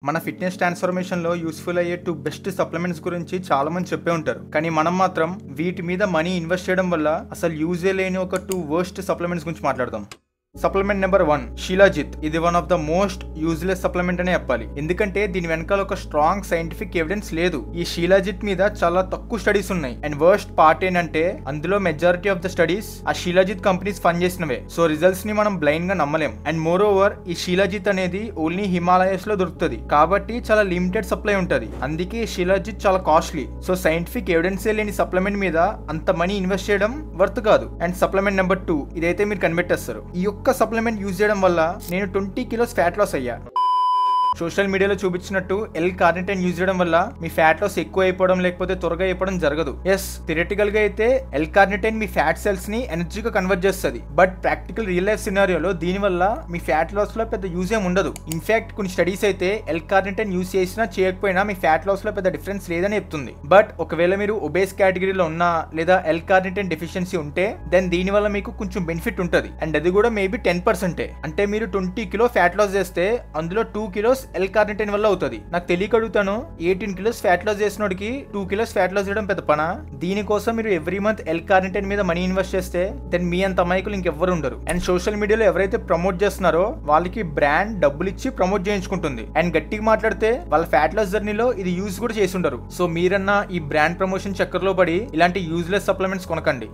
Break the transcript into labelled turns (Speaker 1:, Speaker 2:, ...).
Speaker 1: మన fitness transformation లో useful అయ్యే 2 బెస్ట్ సప్లిమెంట్స్ గురించి చాలా మంది చెప్పే ఉంటారు. కానీ మనం మాత్రం వీటి మీద మనీ ఇన్వెస్ట్ చేయడం వల్ల అసలు యూజే లేని ఒక 2 వర్స్ట్ సప్లిమెంట్స్ గురించి మాట్లాడదాం. Supplement number 1 షీలాజిత్. ఇది one of the most useless supplement అనే చెప్పాలి. ఎందుకంటే దీని వెనకాల ఒక స్ట్రాంగ్ సైంటిఫిక్ ఎవిడెన్స్ లేదు. ఈ షీలాజిత్ మీద చాలా తక్కువ స్టడీస్ ఉన్నాయి. అండ్ వర్స్ట్ పార్ట్ ఏంటంటే అందులో మెజారిటీ ఆఫ్ ద స్టడీస్ ఆ షీలాజిత్ కంపెనీస్ ఫండ్ చేసినవే. సో రిజల్ట్స్ ని మనం బ్లైండ్ గా నమ్మలేం. అండ్ మోర్ ఓవర్ ఈ షీలాజిత్ అనేది ఓన్లీ హిమాలయస్ లో దొరుకుతుంది కాబట్టి చాలా లిమిటెడ్ సప్లై ఉంటది. అందుకే షీలాజిత్ చాలా కాస్ట్లీ. సో సైంటిఫిక్ ఎవిడెన్స్ లేని సప్లిమెంట్ మీద అంత మనీ ఇన్వెస్ట్ చేయడం వర్త్ కాదు. అండ్ సప్లిమెంట్ నెంబర్ 2 ఇదైతే మీరు కనిపెట్టేస్తారు. ఈ ఒక్క సప్లిమెంట్ యూజ్ చేయడం వల్ల నేను 20 కిలోస్ ఫ్యాట్ లాస్ అయ్యా. సోషల్ మీడియాలో చూపించినట్టు ఎల్ కార్నిటైన్ యూజ్ చేయడం వల్ల మీ ఫ్యాట్ లాస్ ఎక్కువ అయిపోవడం లేకపోతే త్వరగా అయిపోవడం జరగదు. ఎస్, థియరిటికల్ గా అయితే ఎల్ కార్నిటైన్ మీ ఫ్యాట్ సెల్స్ ని ఎనర్జీగా కన్వర్ట్ చేస్తుంది. బట్ ప్రాక్టికల్ రియల్ లైఫ్ సినారియోలో దీని వల్ల మీ ఫ్యాట్ లాస్ లో పెద్ద యూజ్ ఏం ఉండదు. ఇన్ఫాక్ట్ కొన్ని స్టడీస్ అయితే ఎల్ కార్నిటైన్ యూజ్ చేసినా చేయకపోయినా మీ ఫ్యాట్ లాస్ లో పెద్ద డిఫరెన్స్ లేదని చెప్తుంది. బట్ ఒకవేళ మీరు ఒబేస్ కేటగిరీలో ఉన్నా లేదా ఎల్ కార్నిటైన్ డెఫిషియన్సీ ఉంటే దెన్ దీని వల్ల మీకు కొంచెం బెనిఫిట్ ఉంటుంది. అండ్ అది కూడా మేబీ 10%. అంటే మీరు 20 కిలో ఫ్యాట్ లాస్ చేస్తే అందులో 2 కిలోస్ ఎల్ కార్నిటైన్ వల్ల అవుతుంది. నాకు తెలియక అడుగుతాను, 18 కిలోస్ ఫ్యాట్ లాస్ చేసినోడికి 2 కిలోస్ ఫ్యాట్ లాస్ చేయడం పెద్ద పనా? దీనికోసం మీరు ఎవ్రీ మంత్ ఎల్ కార్నిటైన్ మీద మనీ ఇన్వెస్ట్ చేస్తే దెన్ మీ అంత అమాయకులు ఇంకెవ్వరు ఉండరు. అండ్ సోషల్ మీడియాలో ఎవరైతే ప్రమోట్ చేస్తున్నారో వాళ్ళకి బ్రాండ్ డబ్బులు ఇచ్చి ప్రమోట్ చేయించుకుంటుంది. అండ్ గట్టిగా మాట్లాడితే వాళ్ళ ఫ్యాట్ లాస్ జర్నీలో ఇది యూజ్ కూడా చేసి ఉండరు. సో మీరన్నా ఈ బ్రాండ్ ప్రమోషన్ చక్కర్లో పడి ఇలాంటి యూజ్లెస్ సప్లిమెంట్స్ కొనకండి.